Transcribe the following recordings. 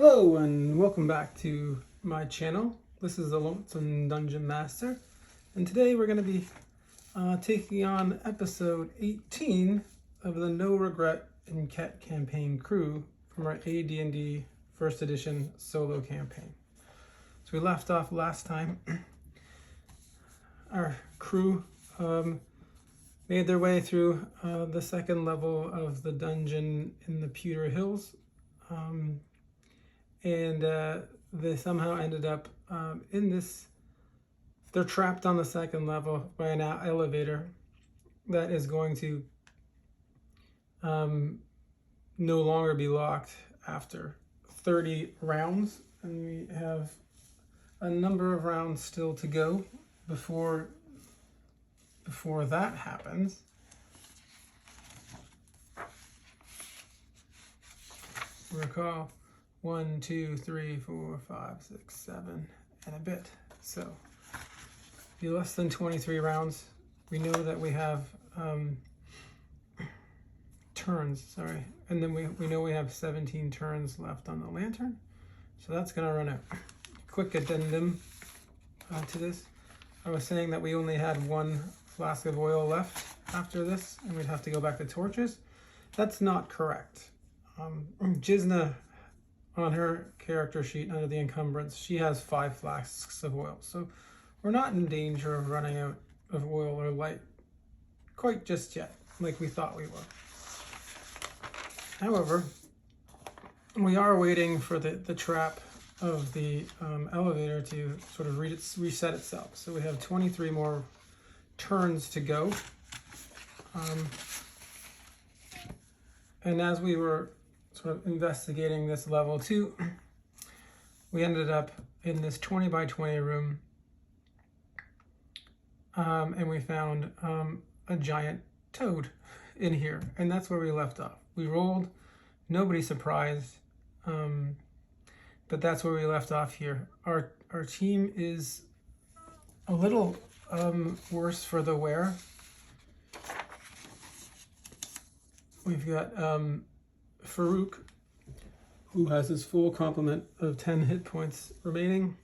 Hello and welcome back to my channel. This is the Lonesome Dungeon Master, and today we're going to be taking on episode 18 of the No Regret in Ket campaign crew from our AD&D First Edition solo campaign. So we left off last time. Our crew made their way through the second level of the dungeon in the Pewter Hills. And they somehow ended up in this, they're trapped on the second level by an elevator that is going to no longer be locked after 30 rounds. And we have a number of rounds still to go before that happens. Recall 1, 2, 3, 4, 5, 6, 7, and a bit. So, be less than 23 rounds. We know that we have turns, sorry. And then we know we have 17 turns left on the lantern. So that's gonna run out. Quick addendum to this. I was saying that we only had one flask of oil left after this, and we'd have to go back to torches. That's not correct. Jizna, on her character sheet under the encumbrance, she has 5 flasks of oil. So we're not in danger of running out of oil or light quite just yet, like we thought we were. However, we are waiting for the trap of the elevator to sort of reset itself. So we have 23 more turns to go. And as we were sort of investigating this level 2, we ended up in this 20 by 20 room, and we found a giant toad in here, and that's where we left off. We rolled, nobody surprised, but that's where we left off here. Our team is a little worse for the wear. We've got Farouk, who has his full complement of 10 hit points remaining.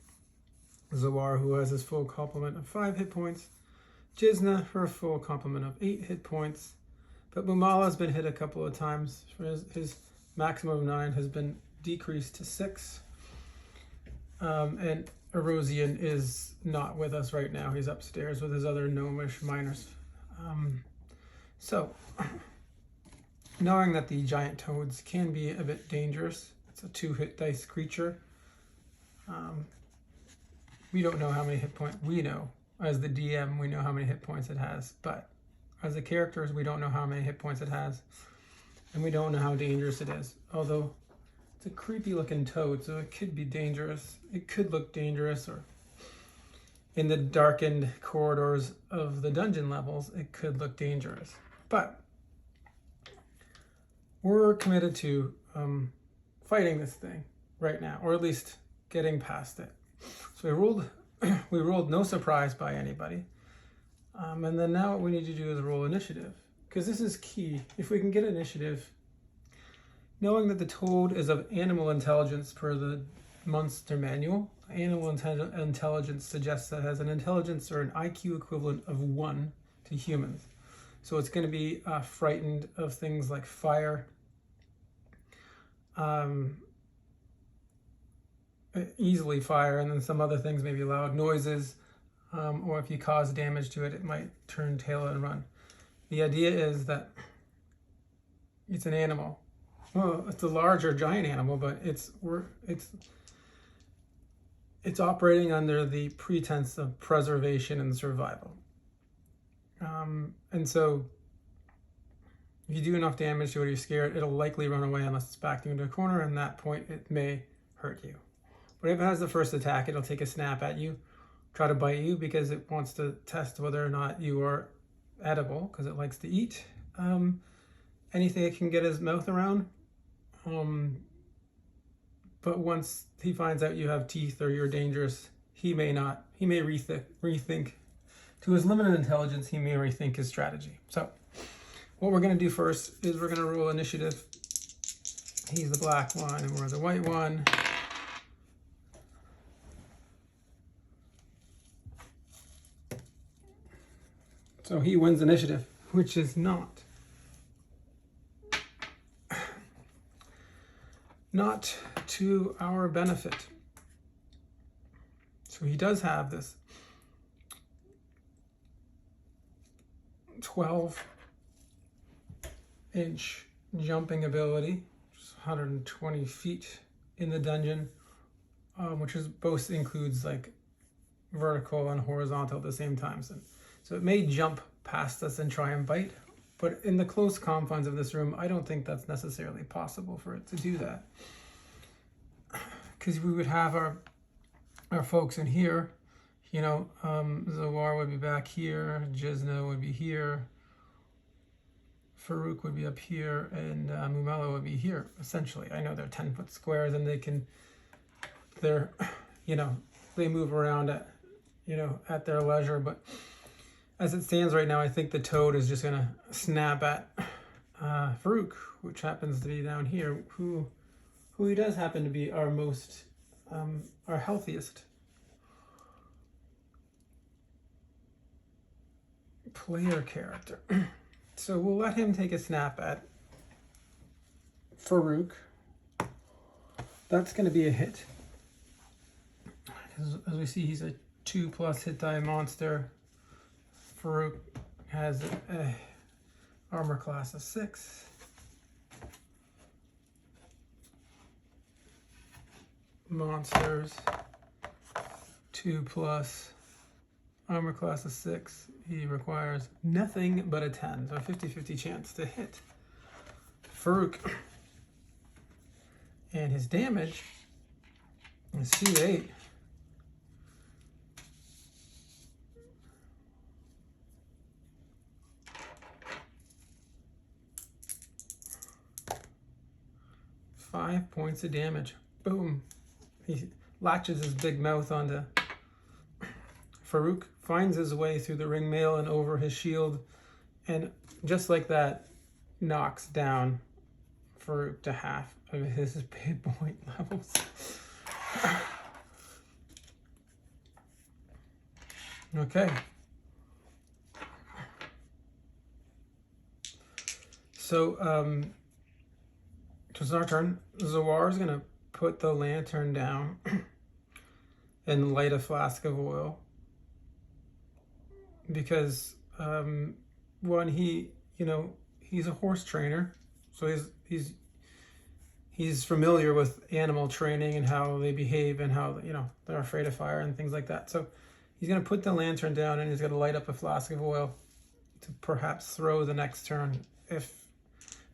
Zawar, who has his full complement of 5 hit points. Jizna, her full complement of 8 hit points. But Mumala's been hit a couple of times. His maximum of 9 has been decreased to 6. And Erosian is not with us right now. He's upstairs with his other gnomish miners. So, knowing that the giant toads can be a bit dangerous, it's a 2-hit dice creature. We don't know how many hit points, we know, as the DM, we know how many hit points it has, but as the characters, we don't know how many hit points it has, and we don't know how dangerous it is. Although, it's a creepy looking toad, so it could be dangerous. It could look dangerous, or in the darkened corridors of the dungeon levels, it could look dangerous. But we're committed to fighting this thing right now, or at least getting past it. So we rolled no surprise by anybody. And then now what we need to do is roll initiative, because this is key. If we can get initiative, knowing that the toad is of animal intelligence per the monster manual, animal intelligence suggests that it has an intelligence or an IQ equivalent of 1 to humans. So it's going to be frightened of things like fire, easily fire, and then some other things, maybe loud noises, or if you cause damage to it, it might turn tail and run. The idea is that it's an animal. Well, it's a large or giant animal, but it's operating under the pretense of preservation and survival. And so if you do enough damage to it, you're scared, it'll likely run away unless it's backed into a corner, and at that point it may hurt you. But if it has the first attack, it'll take a snap at you, try to bite you because it wants to test whether or not you are edible, because it likes to eat anything it can get his mouth around. But once he finds out you have teeth or you're dangerous, he may rethink. To his limited intelligence, he may rethink his strategy. So what we're going to do first is we're going to roll initiative He's the black one and we're the white one. So he wins initiative, which is not to our benefit. So he does have this 12-inch jumping ability, which is 120 feet in the dungeon, which is both includes like vertical and horizontal at the same time. So it may jump past us and try and bite, but in the close confines of this room, I don't think that's necessarily possible for it to do that. Because we would have our folks in here, you know, Zawar would be back here, Jizna would be here, Farouk would be up here, and Mumala would be here, essentially. I know they're 10-foot squares and they're, you know, they move around at, you know, at their leisure, but as it stands right now, I think the toad is just gonna snap at Farouk, which happens to be down here, who he does happen to be our most, our healthiest player character. So we'll let him take a snap at Farouk. That's gonna be a hit. As we see, he's a 2+ hit die monster. Farouk has a armor class of 6. Monsters, 2+ armor class of 6. He requires nothing but a 10, so a 50-50 chance to hit Farouk. And his damage is C8. Five points of damage. Boom. He latches his big mouth onto Farouk, finds his way through the ring mail and over his shield, and just like that, knocks down Farouk to half of his hit point levels. Okay. So, it's our turn. Zawar is going to put the lantern down and light a flask of oil. Because, one, he's a horse trainer. So he's familiar with animal training and how they behave and how, you know, they're afraid of fire and things like that. So he's going to put the lantern down and he's going to light up a flask of oil to perhaps throw the next turn if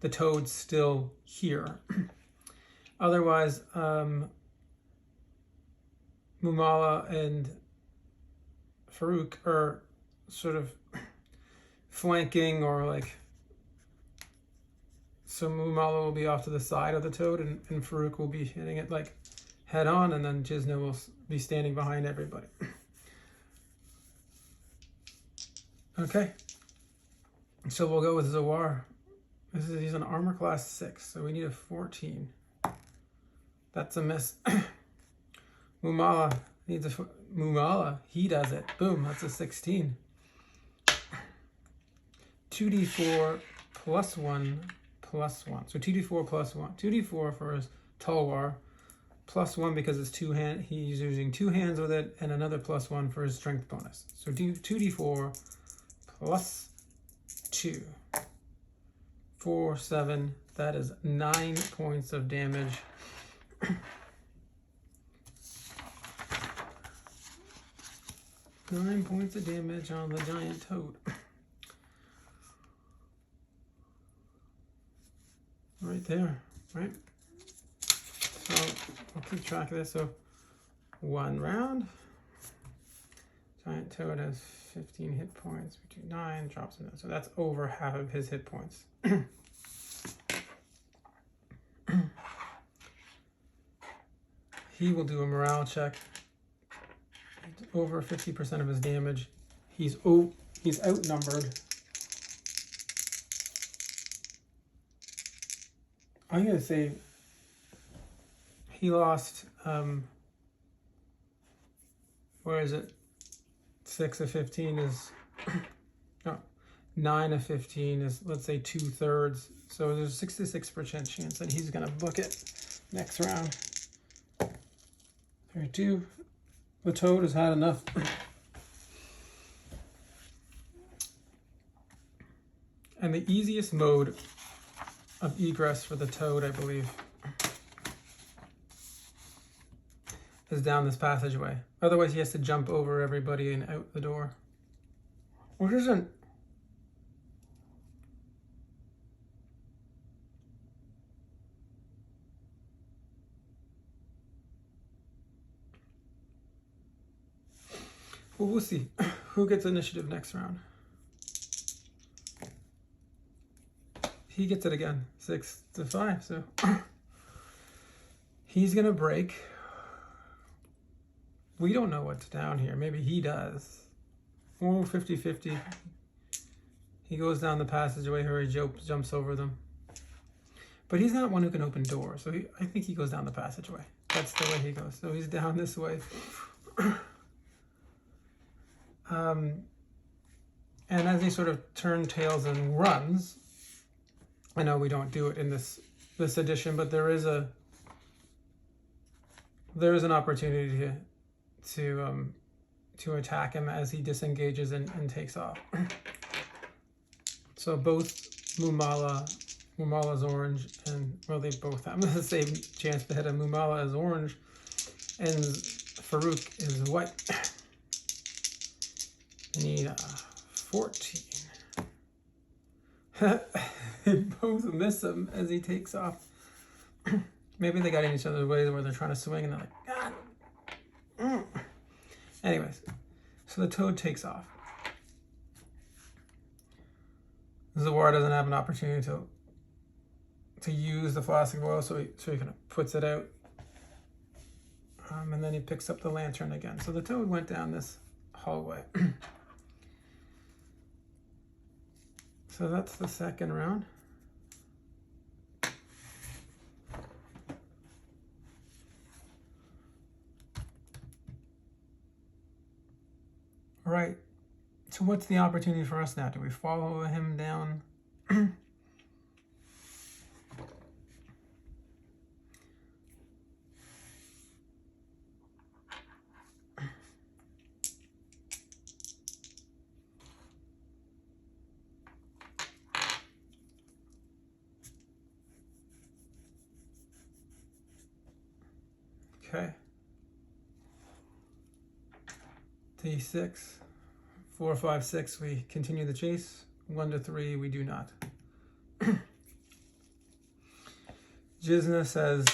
the toad's still here. Otherwise, Mumala and Farouk are sort of flanking, or like, so Mumala will be off to the side of the toad and Farouk will be hitting it like head on, and then Jizna will be standing behind everybody. Okay, so we'll go with Zawar. He's an armor class 6, so we need a 14. That's a miss. Mumala needs a Mumala. He does it. Boom. That's a 16. 2d4 plus 1 plus 1. So 2d4 plus 1. 2d4 for his Talwar. Plus 1 because it's two-hand. He's using 2 hands with it, and another plus 1 for his strength bonus. So 2d4 plus 2. 4, 7. That is 9 points of damage. 9 points of damage on the giant toad. Right there, right? So I'll keep track of this. So 1 round. Giant toad has 15 hit points. We do 9, drops in there. So that's over half of his hit points. He will do a morale check. Over 50% of his damage. He's outnumbered. I'm gonna say he lost, where is it? 6 of 15 is, no, 9 of 15 is, let's say, 2/3. So there's a 66% chance that he's going to book it next round. 32. The toad has had enough. And the easiest mode of egress for the toad, I believe, is down this passageway. Otherwise, he has to jump over everybody and out the door. Which isn't... Well, we'll see who gets initiative next round. He gets it again, 6 to 5. So he's gonna break. We don't know what's down here. Maybe he does. Oh, 50-50. He goes down the passageway, or he jumps over them. But he's not one who can open doors, so I think he goes down the passageway. That's the way he goes. So he's down this way. And as he sort of turns tails and runs, I know we don't do it in this edition, but there is an opportunity to attack him as he disengages and takes off. So both Mumala's orange, and well, they both have the same chance to hit him. Mumala is orange, and Farouk is white. I need 14. They both miss him as he takes off. Maybe they got in each other's ways where they're trying to swing and they're like, God. Anyways, so the toad takes off. Zawar doesn't have an opportunity to use the flask of oil, so he kind of puts it out. And then he picks up the lantern again. So the toad went down this hallway. So that's the second round. All right, so what's the opportunity for us now? Do we follow him down? Okay. D6, 4, 5, 6, we continue the chase. 1 to 3, we do not. Jizna says,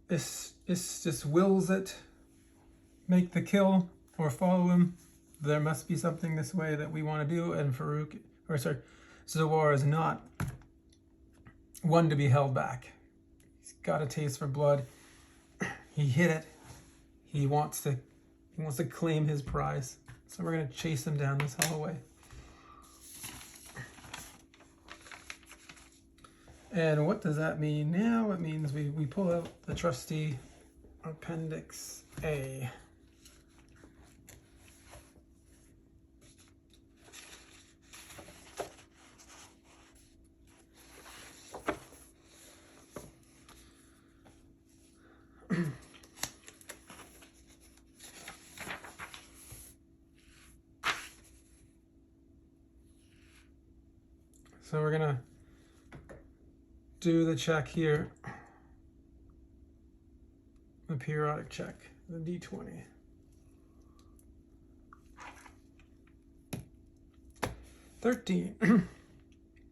Is just wills it, make the kill, or follow him. There must be something this way that we want to do, and Zawar is not one to be held back. He's got a taste for blood. He hit it. He wants to claim his prize. So we're going to chase him down this hallway. And what does that mean now? It means we pull out the trusty Appendix A. So we're going to do the check here, the periodic check, the D20. $13.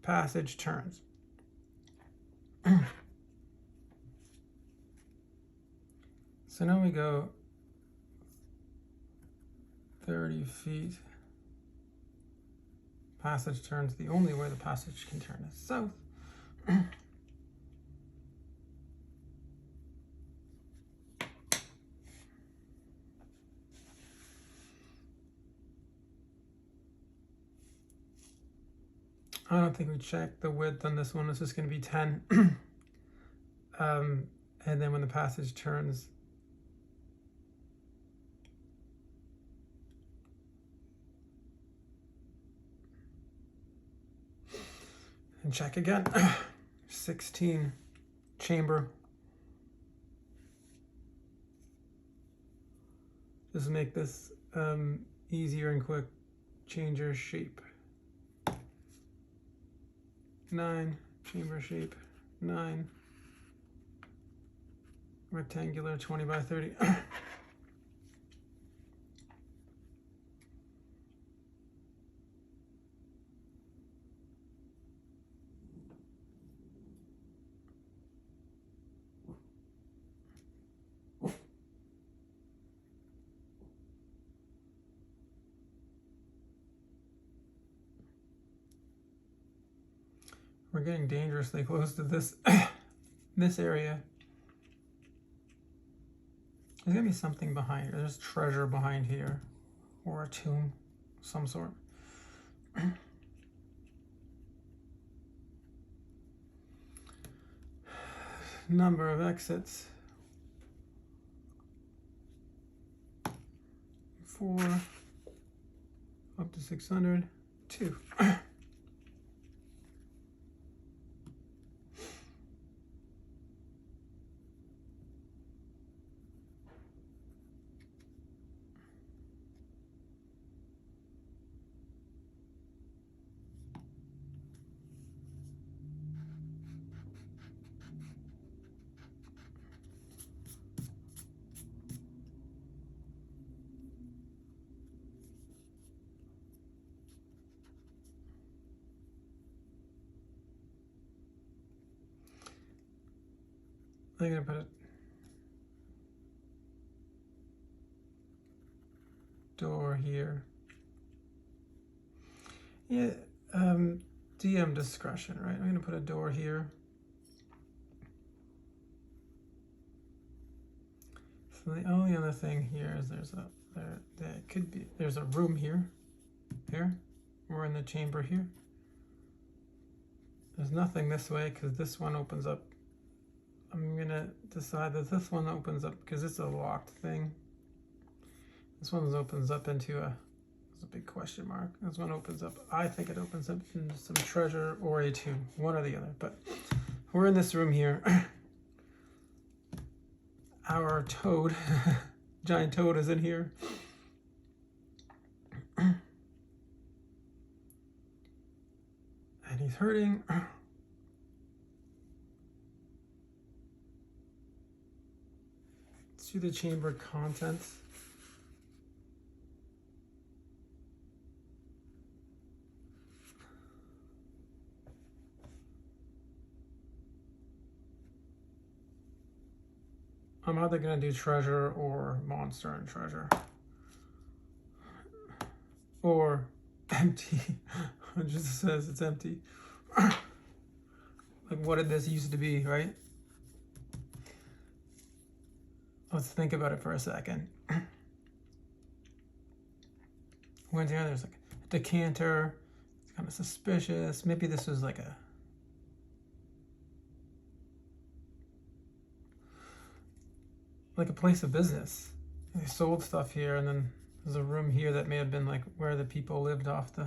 Passage turns. So now we go 30 feet. Passage turns. The only way the passage can turn is south. I don't think we checked the width on this one. It's just going to be 10. And then when the passage turns, and check again. 16 chamber. Just make this easier and quick. Change your shape. 9 chamber shape. 9 rectangular 20 by 30. We're getting dangerously close to this this area. There's gonna be something behind here. There's treasure behind here, or a tomb, of some sort. Number of exits. 4 up to 600. 2. I'm gonna put a door here. Yeah, DM discretion, right? I'm gonna put a door here. So the only other thing here is there's a room here. We're in the chamber here. There's nothing this way because this one opens up. I'm gonna decide that this one opens up because it's a locked thing. This one opens up into there's a big question mark. This one opens up, I think it opens up into some treasure or a tomb, one or the other. But we're in this room here. Our toad, giant toad is in here. And he's hurting. To the chamber contents. I'm either going to do treasure or monster and treasure. Or empty. It just says it's empty. Like, what did this used to be, right? Let's think about it for a second. Went there, there's like a decanter. It's kind of suspicious. Maybe this was like a place of business. They sold stuff here, and then there's a room here that may have been like where the people lived off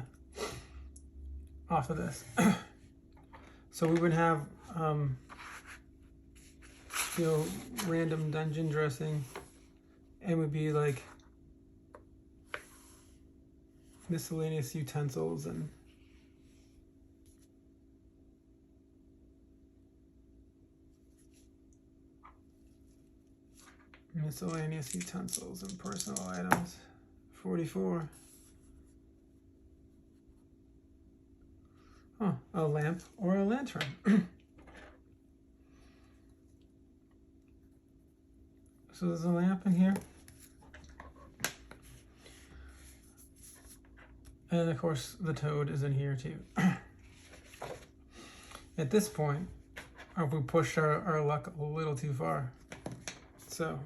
of this. So we would have random dungeon dressing, and would be like miscellaneous utensils and personal items. 44. Oh, a lamp or a lantern. So there's a lamp in here. And of course the toad is in here too. At this point, we pushed our luck a little too far. So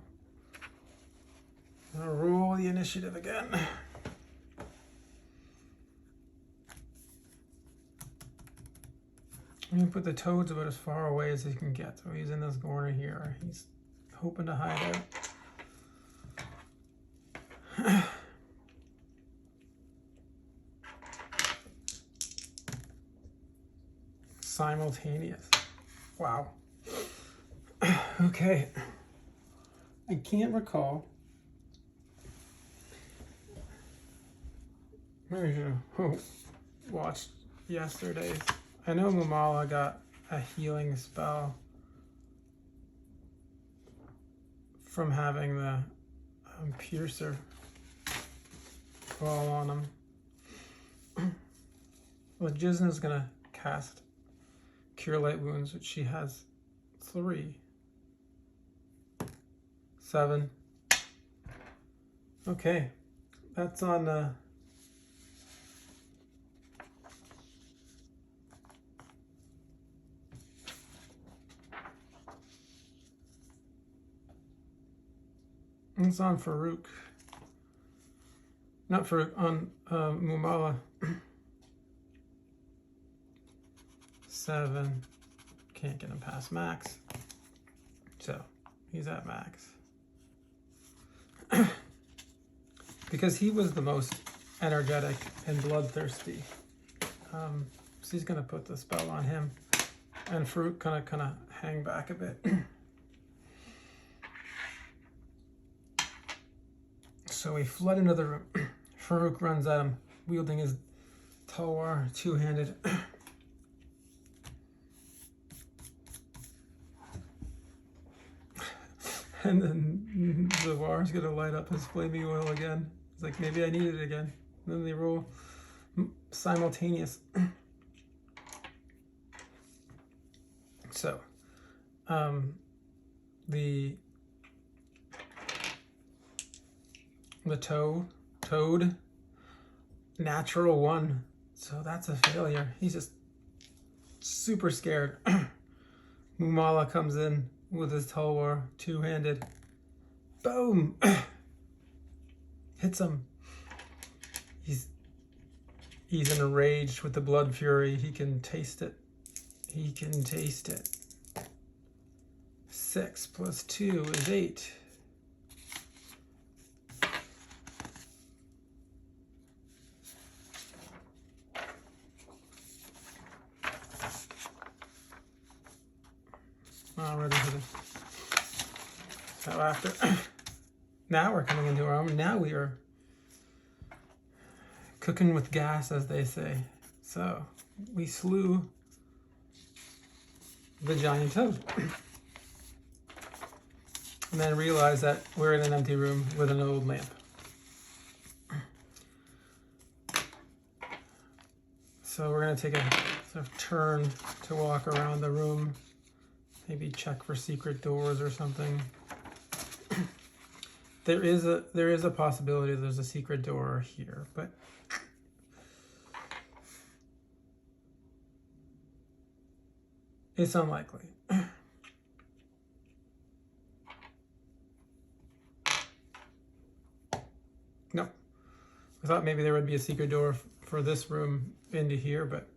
I'm gonna roll the initiative again. I'm gonna put the toads about as far away as he can get. So he's in this corner here. He's hoping to hide out. Simultaneous. Wow. Okay. I can't recall. Maybe I should have watched yesterday's. I know Mumala got a healing spell from having the piercer fall on him. Well, Jizna's gonna cast Cure Light Wounds, which she has 3. 7. Okay, that's on it's on Farouk. Not Farouk, on Mumala. 7. Can't get him past max. So he's at max. Because he was the most energetic and bloodthirsty. So he's gonna put the spell on him. And Farouk kind of hang back a bit. So he fled into the room. Farouk runs at him, wielding his talwar, two-handed. And then the war's gonna light up his flaming oil again. It's like, maybe I need it again. And then they roll simultaneous. So, the toad, natural 1. So that's a failure. He's just super scared. Mumala comes in with his talwar, two-handed. Boom! Hits him. He's enraged with the blood fury. He can taste it. He can taste it. 6 plus 2 is 8. Already hit it. So after, now we're coming into our own. Now we are cooking with gas, as they say. So we slew the giant toad. And then realized that we're in an empty room with an old lamp. So we're gonna take a sort of turn to walk around the room. Maybe check for secret doors or something. There is a possibility there's a secret door here, but it's unlikely. No. I thought maybe there would be a secret door for this room into here, but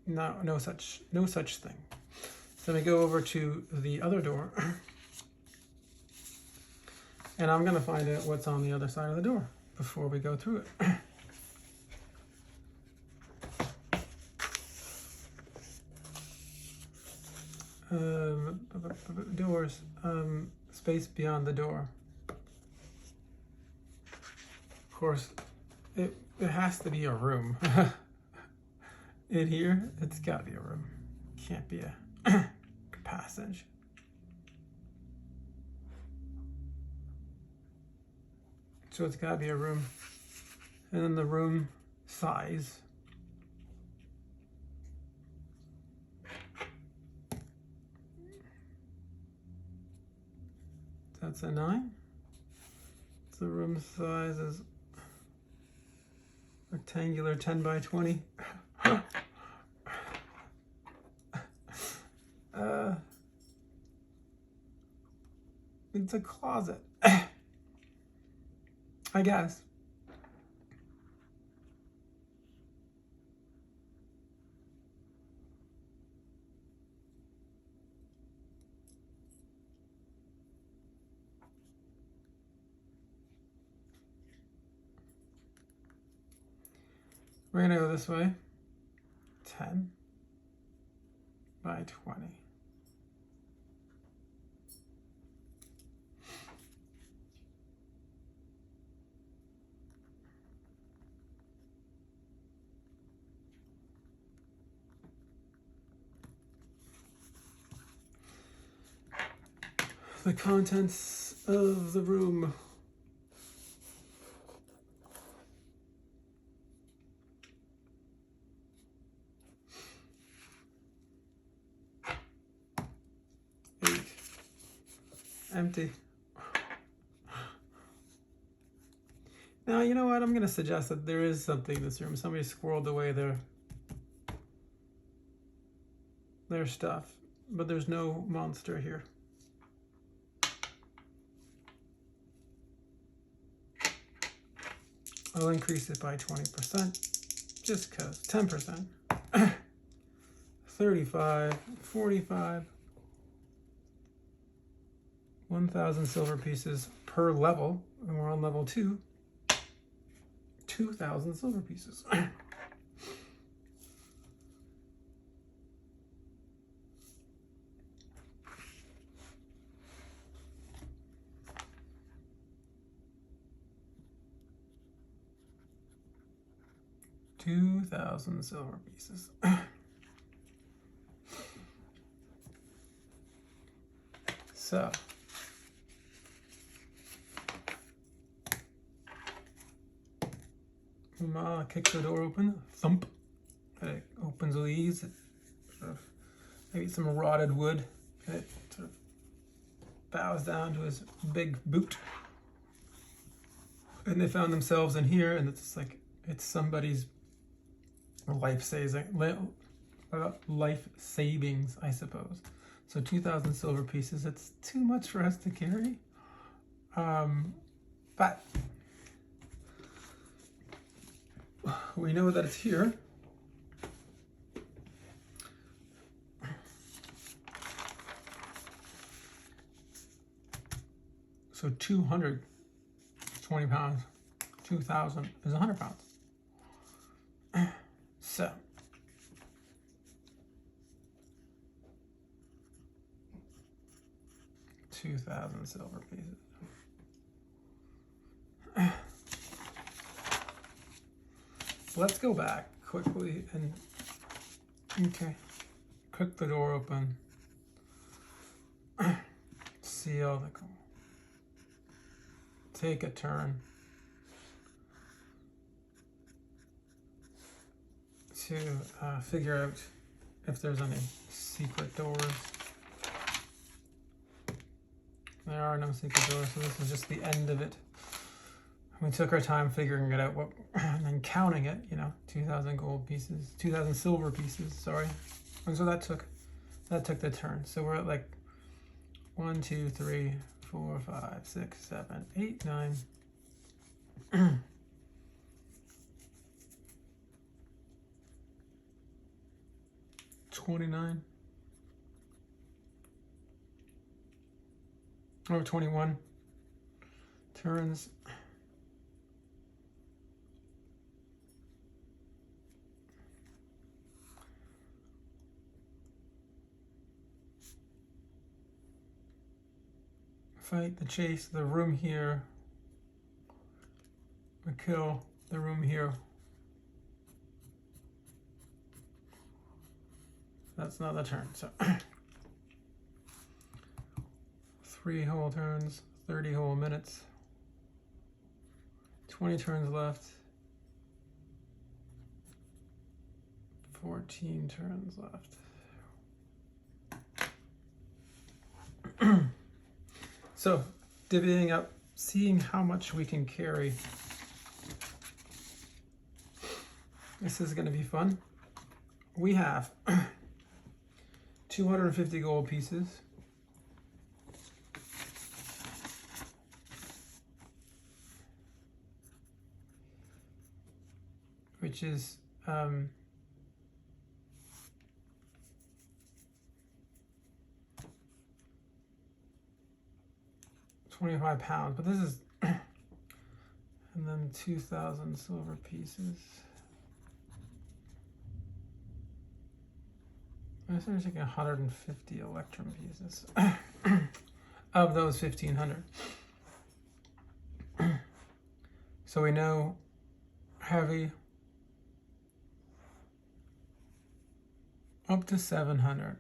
no such thing. So we go over to the other door, and I'm gonna find out what's on the other side of the door before we go through it. Doors, space beyond the door. Of course, it has to be a room. In here, it's gotta be a room. Can't be a passage. So it's gotta be a room. And then the room size. That's a 9. So the room size is rectangular 10 by 20. It's a closet, I guess. We're gonna go this way. 10 by 20. The contents of the room. Empty. Now, you know what? I'm going to suggest that there is something in this room. Somebody squirreled away their stuff, but there's no monster here. I'll increase it by 20%, just because. 10%. 35, 45. 1,000 silver pieces per level, and we're on level 2. 2,000 silver pieces. $2,000 silver pieces. So. Kick the door open, thump. It opens with ease. Sort of, maybe some rotted wood. It sort of bows down to his big boot. And they found themselves in here, and it's like it's somebody's life savings, I suppose. So 2,000 silver pieces. It's too much for us to carry. But we know that it's here. So 220 pounds, 2,000 is 100 pounds. So, $2,000 silver pieces. Let's go back quickly and, kick the door open. Seal the call. Take a turn to figure out if there's any secret doors. There are no secret doors, so this is just the end of it. We took our time figuring it out, and then counting it, 2,000 gold pieces, 2,000 silver pieces, sorry. And so that took the turn. So we're at like 1, 2, 3, 4, 5, 6, 7, 8, 9. 29. Or 21 turns. Fight the chase, the room here. We kill the room here. That's not the turn, so 3 whole turns, 30 whole minutes, 20 turns left, 14 turns left. So, divvying up, seeing how much we can carry. This is going to be fun. We have 250 gold pieces. Which is 25 pounds, but this is, and then 2,000 silver pieces. guess they're taking 150 electrum pieces of those 1,500. So we know heavy up to 700,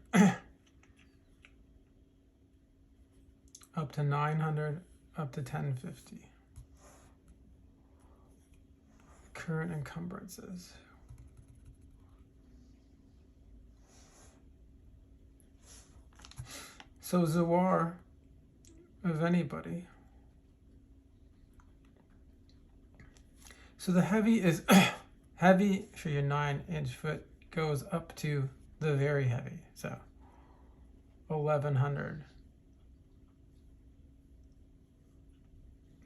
up to 900, up to 1050. Current encumbrances. So Zawar, of anybody. So the heavy is heavy for your 9-inch foot goes up to the very heavy. So 1,100.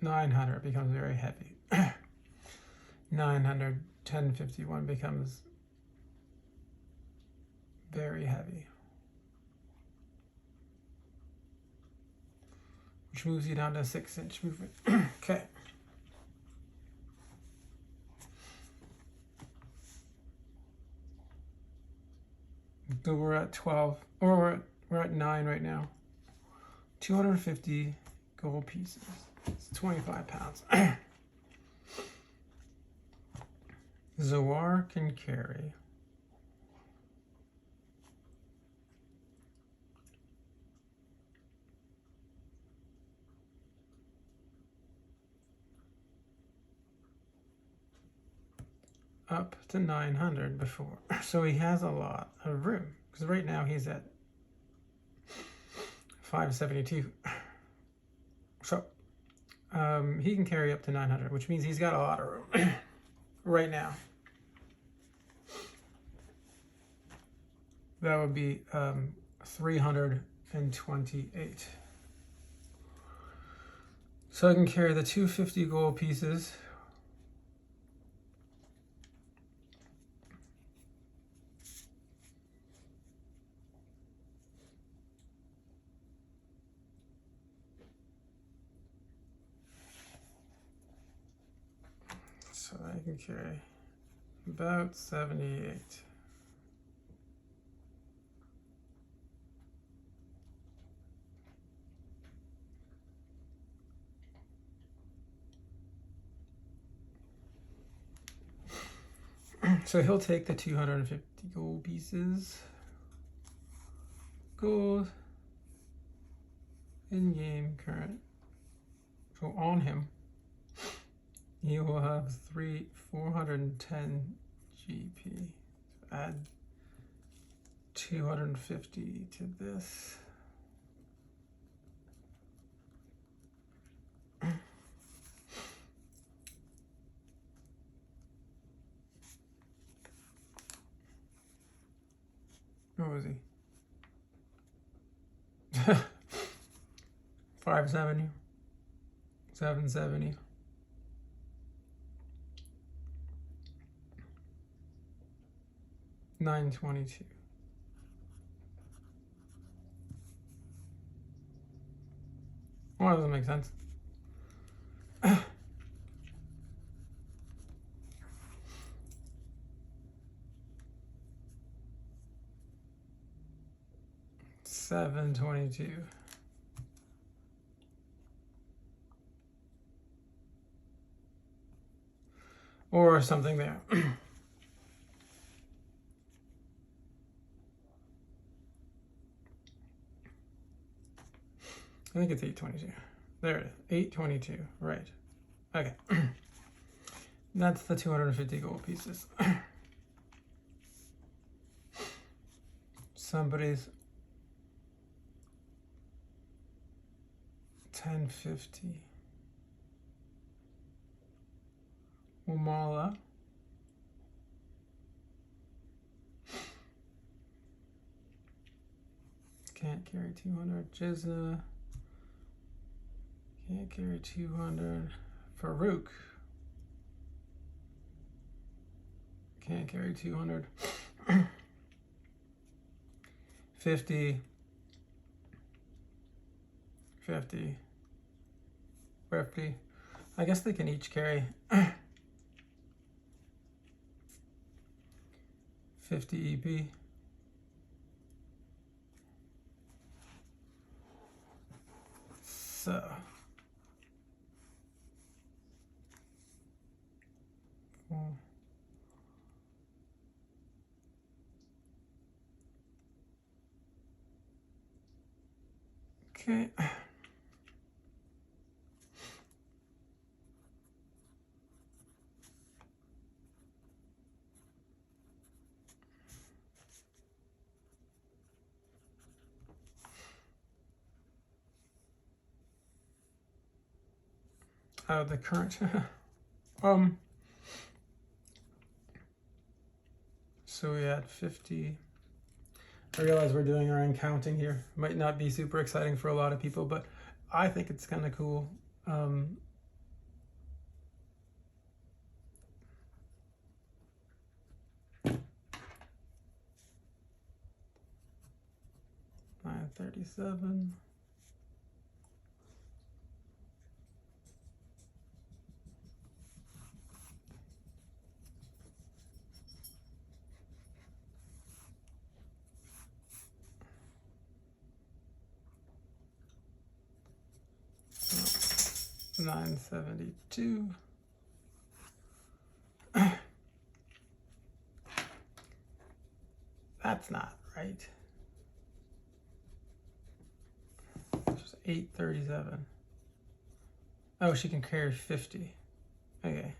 900 becomes very heavy. 900, 1051 becomes very heavy. Which moves you down to 6-inch movement. Okay. So we're at 12, or we're at 9 right now. 250 gold pieces. It's 25 pounds. Zawar can carry up to 900 before. So he has a lot of room. Because right now he's at 572. So he can carry up to 900, which means he's got a lot of room right now. That would be 328. So I can carry the 250 gold pieces. So I can carry about 78. So he'll take the 250 gold pieces. Gold in game current. So on him, he will have 410 GP. Add 250 to this. What was he? 570, 770. $922. Well, that doesn't make sense. $722. Or something there. I think it's 822. There it is. 822. Right. Okay. That's the 250 gold pieces. Somebody's 1050. Umala. Can't carry 200. Jizna. Can't carry 200. Farouk. Can't carry 200. 50. 50. 50. I guess they can each carry 50 EP. So okay. The current so we had 50. I realize we're doing our own counting here. Might not be super exciting for a lot of people, but I think it's kind of cool. 937. So 972. That's not right. Just 837. Oh, she can carry 50. Okay.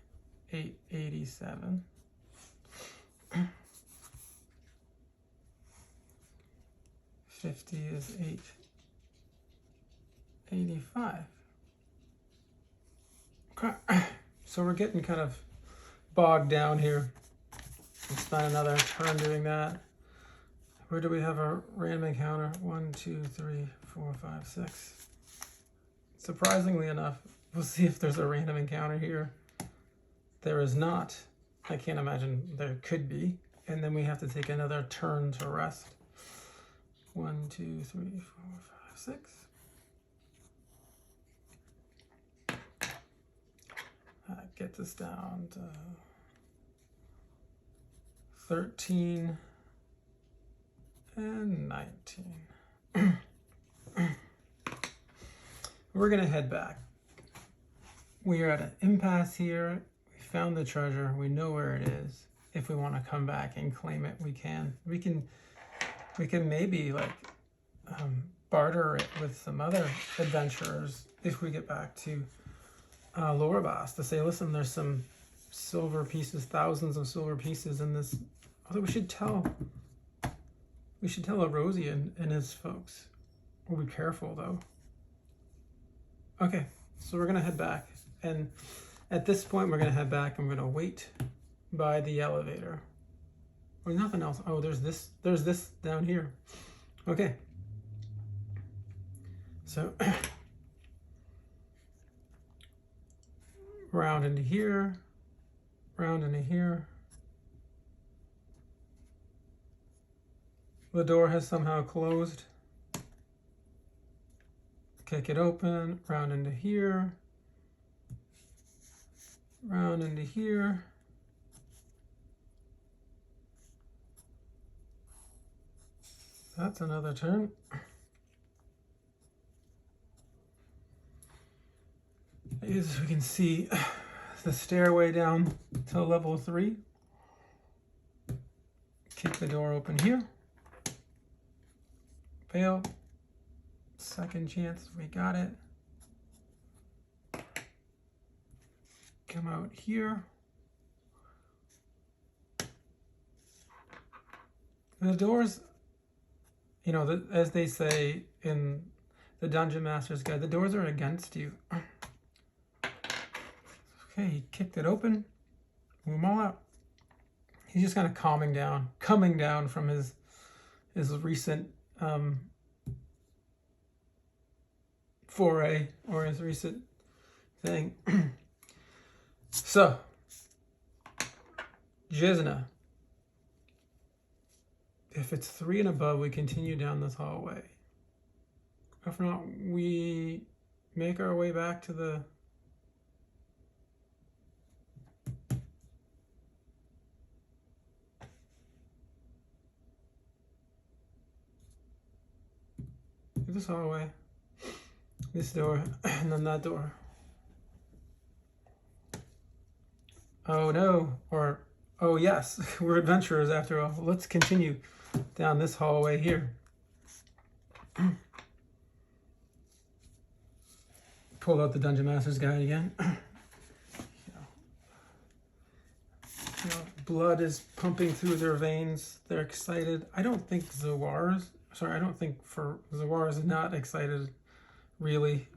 887. 50 is 885. Okay. So we're getting kind of bogged down here. Let's spend another turn doing that. Where do we have our random encounter? 1, 2, 3, 4, 5, 6. Surprisingly enough, we'll see if there's a random encounter here. There is not. I can't imagine there could be. And then we have to take another turn to rest. 1, 2, 3, 4, 5, 6. That gets us down to 13 and 19. We're gonna head back. We are at an impasse here. We found the treasure. We know where it is. If we want to come back and claim it, we can. We can maybe like barter it with some other adventurers if we get back to Lorabas to say, listen, there's some silver pieces, thousands of silver pieces in this. Although we should tell Rosie and his folks. We'll be careful though. Okay, so we're gonna head back, and at this point we're gonna head back. I'm gonna wait by the elevator. Or nothing else. Oh, there's this down here. Okay. So round into here, round into here. The door has somehow closed. Kick it open, round into here, round into here. That's another turn. As we can see, the stairway down to level 3. Kick the door open here. Fail. Second chance, we got it. Come out here. The doors, you know, as they say in the Dungeon Master's Guide, the doors are against you. Okay, he kicked it open. Move them all out. He's just kind of coming down from his recent foray or his recent thing. So, Jizna. If it's 3 and above, we continue down this hallway. If not, we make our way back to the... this hallway. this door, and then that door. Oh no, or oh yes, we're adventurers after all. Let's continue down this hallway here. Pull out the Dungeon Master's Guide again. Blood is pumping through their veins. They're excited. I don't think Zawar is not excited really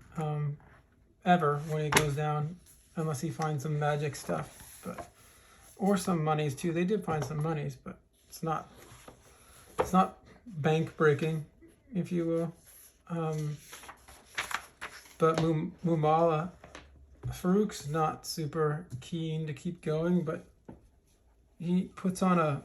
ever when he goes down, unless he finds some magic stuff, or some monies too. They did find some monies, but it's not bank breaking, if you will. But Mumala, Farouk's not super keen to keep going, but he puts on a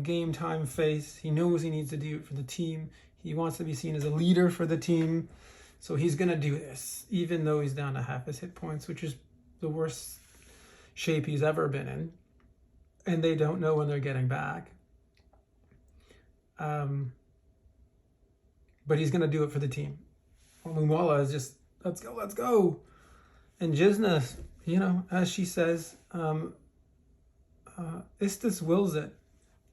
game time face. He knows he needs to do it for the team. He wants to be seen as a leader for the team. So he's going to do this, even though he's down to half his hit points, which is the worst shape he's ever been in. And they don't know when they're getting back. But he's going to do it for the team. Mumala is just, let's go. And Jizna, as she says, Istis wills it.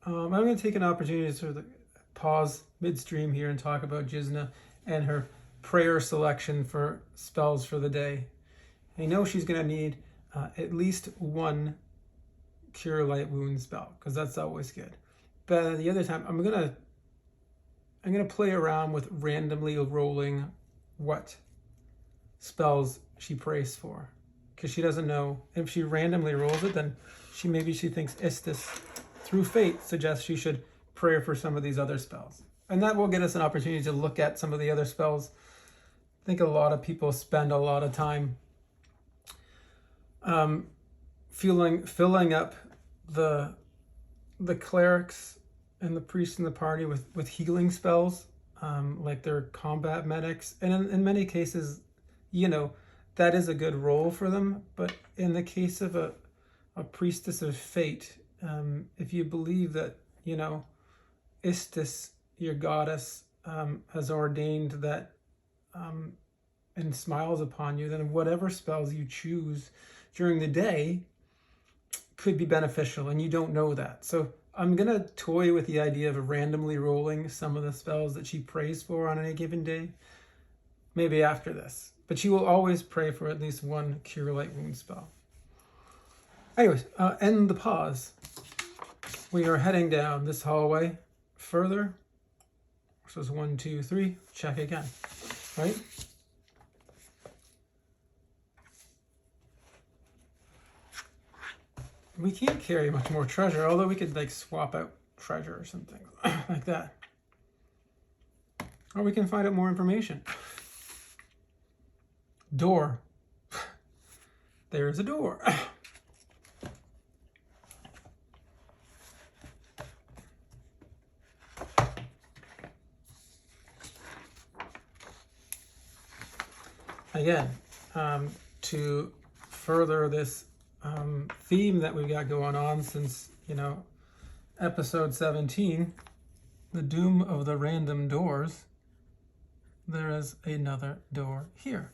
I'm going to take an opportunity to sort of pause midstream here and talk about Jizna and her prayer selection for spells for the day. I know she's going to need at least one Cure Light Wound spell, because that's always good. But the other time, I'm gonna play around with randomly rolling what spells she prays for, because she doesn't know. If she randomly rolls it, then maybe she thinks Istis, through fate, suggests she should pray for some of these other spells, and that will get us an opportunity to look at some of the other spells. I think a lot of people spend a lot of time filling up the clerics and the priests in the party with healing spells, like they're combat medics, and in many cases, that is a good role for them. But in the case of a priestess of fate, if you believe that Istis, your goddess, has ordained that and smiles upon you, then whatever spells you choose during the day could be beneficial, and you don't know that. So I'm going to toy with the idea of randomly rolling some of the spells that she prays for on any given day, maybe after this. But she will always pray for at least one Cure Light Wound spell. Anyways, end the pause. We are heading down this hallway further. So it's 1, 2, 3. Check again. Right? We can't carry much more treasure, although we could swap out treasure or something like that. Or we can find out more information. Door. There's a door. Again, to further this theme that we've got going on since, episode 17, the doom of the random doors, there is another door here.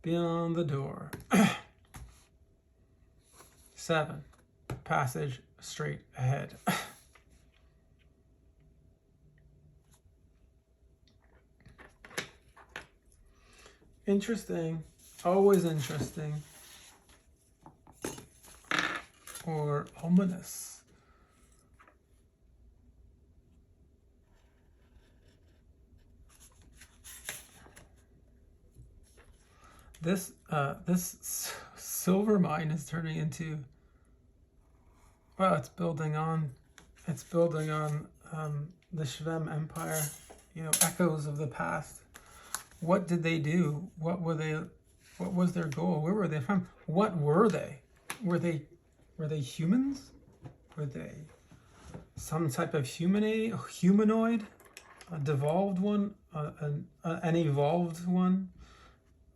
Beyond the door. 7. Passage straight ahead. Interesting. Always interesting. Or ominous. This silver mine is turning into, well, it's building on the Shvem Empire, echoes of the past. What did they do? What was their goal? Where were they from? What were they? Were they humans? Were they some type of humanoid, a devolved one, an evolved one?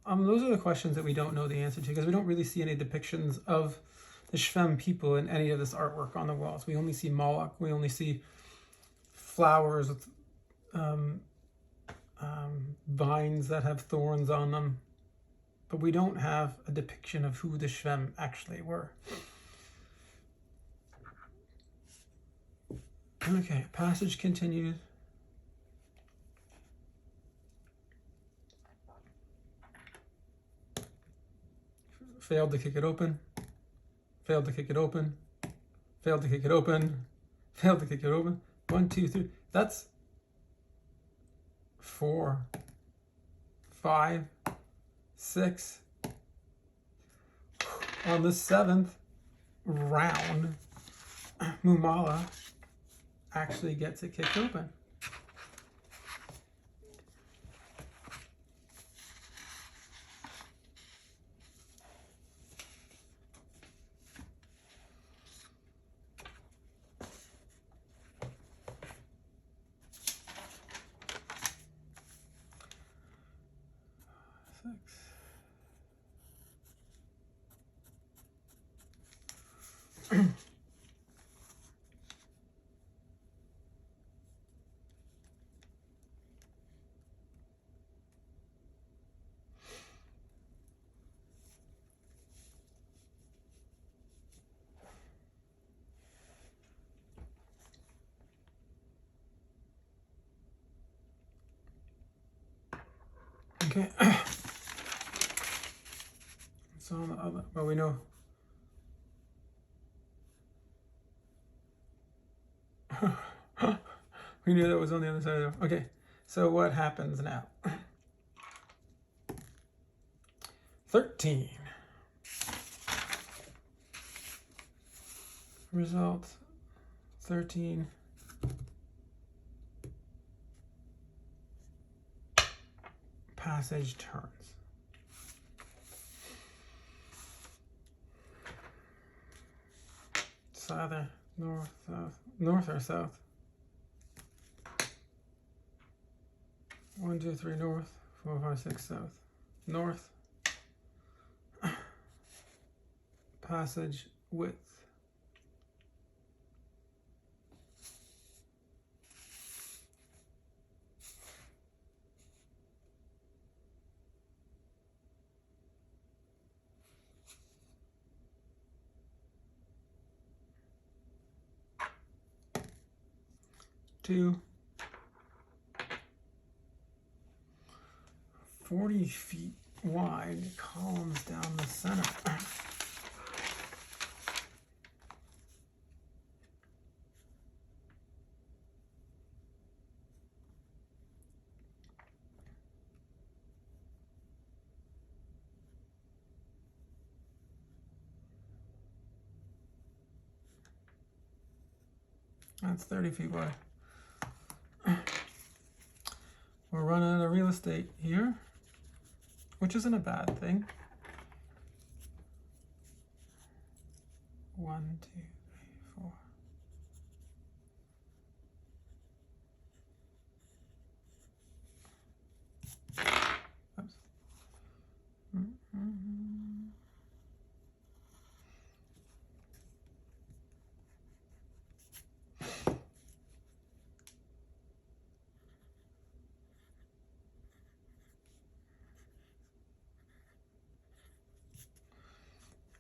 Those are the questions that we don't know the answer to, because we don't really see any depictions of the Shvem people in any of this artwork on the walls. We only see Moloch. We only see flowers with vines that have thorns on them. But we don't have a depiction of who the Shvem actually were. Okay, passage continues. Failed to kick it open. Failed to kick it open. Failed to kick it open. Failed to kick it open. 1, 2, 3. That's 4, 5, 6. On the 7th round, Mumala actually gets it kicked open. Okay. So on the other, well, we know. We knew that was on the other side of the, okay. So what happens now? 13. Result 13. Passage turns. It's either north, south, north or south. 1, 2, 3 north, 4, 5, 6 south. North. Passage width. Two. 40 feet wide columns down the center. That's 30 feet wide. We're running out of real estate here, which isn't a bad thing. 1, 2, 3, 4. Oops.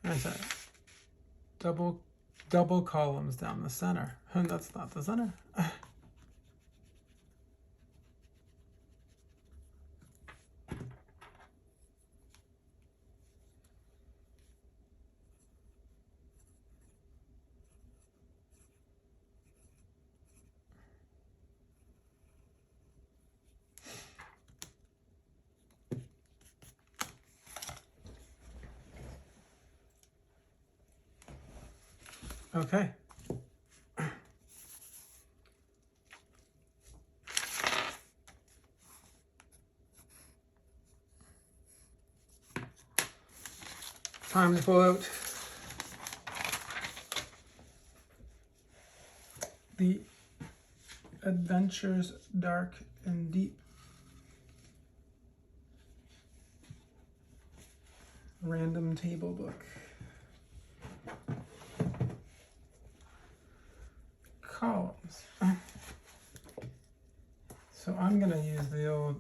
There's a double columns down the center, and that's not the center. Okay. Time to pull out the Adventures Dark and Deep. Random table book. Columns. So I'm going to use the old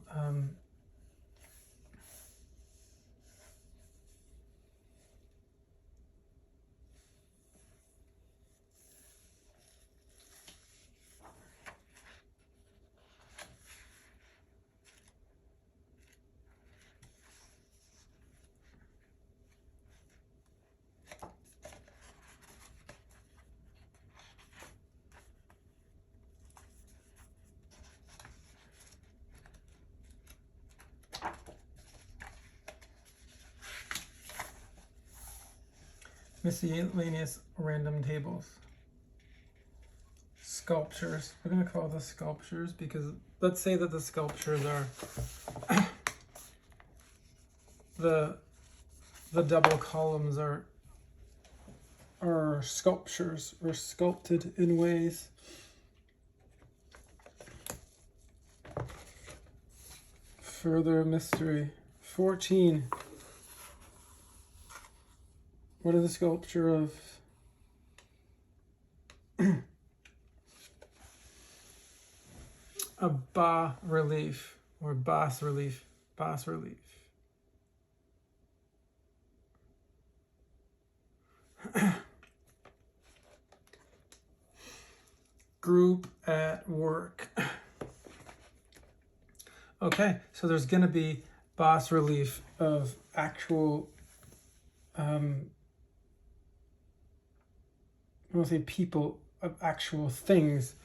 miscellaneous random tables. Sculptures. We're going to call this sculptures because let's say that the sculptures are the double columns are sculptures or sculpted in ways. Further mystery. 14. What is the sculpture of? A bas relief or bas relief. Bas relief. Group at work. Okay, so there's going to be bas relief of actual I want to say people, of actual things.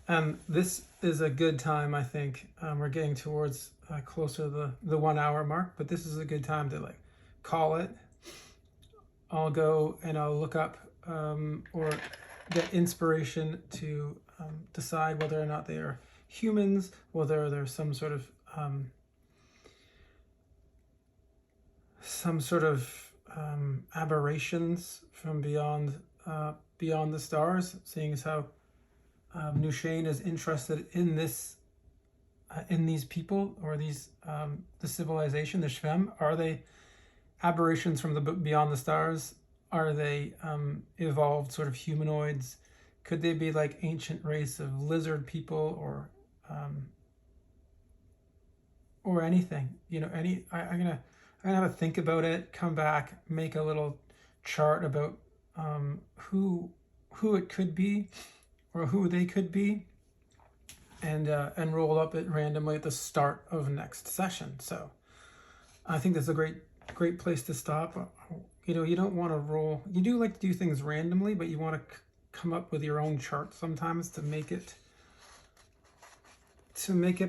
And this is a good time, I think. We're getting towards closer to the 1 hour mark, but this is a good time to like call it. I'll go and I'll look up or get inspiration to decide whether or not they are humans, whether there's some sort of aberrations from beyond the stars, seeing as how Nushane is interested in this, in these people or these the civilization, the Shvem. Are they aberrations from the beyond the stars? Are they evolved sort of humanoids? Could they be like ancient race of lizard people or anything? You know, I'm gonna have a think about it. Come back, make a little chart about who it could be or who they could be, and roll up it randomly at the start of next session. So I think that's a great place to stop. You know, you don't want to roll. You do like to do things randomly, but you want to come up with your own chart sometimes to make it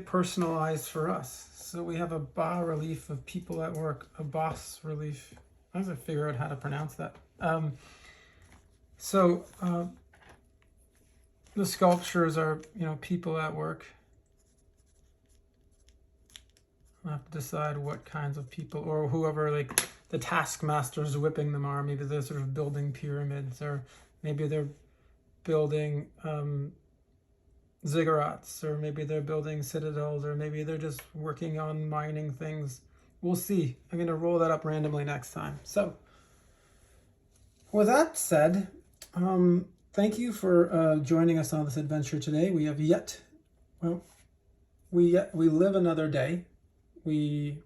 personalized for us. So we have a bas relief of people at work, a bas relief. I have to figure out how to pronounce that. The sculptures are, you know, people at work. I'll have to decide what kinds of people, or whoever, like the taskmasters whipping them are. Maybe they're sort of building pyramids, or maybe they're building ziggurats, or maybe they're building citadels, or maybe they're just working on mining things. We'll see. I'm going to roll that up randomly next time. So with that said, thank you for joining us on this adventure today. We have we live another day. We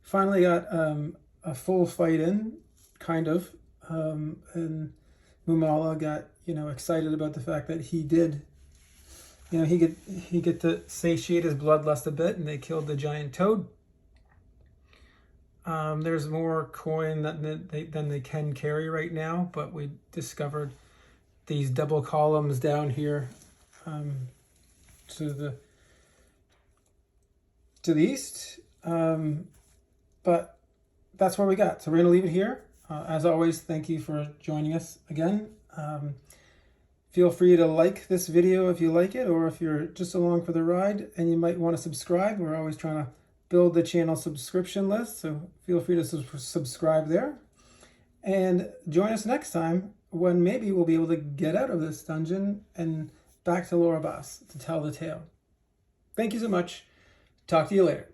finally got a full fight in, kind of, and Mumala got, you know, excited about the fact that he did, you know, he get to satiate his bloodlust a bit, and they killed the giant toad. There's more coin than they can carry right now, but we discovered these double columns down here to the east. But that's what we got. So we're going to leave it here. As always, thank you for joining us again. Feel free to like this video if you like it, or if you're just along for the ride and you might want to subscribe. We're always trying to build the channel subscription list, so feel free to subscribe there. And join us next time when maybe we'll be able to get out of this dungeon and back to Laura Boss to tell the tale. Thank you so much. Talk to you later.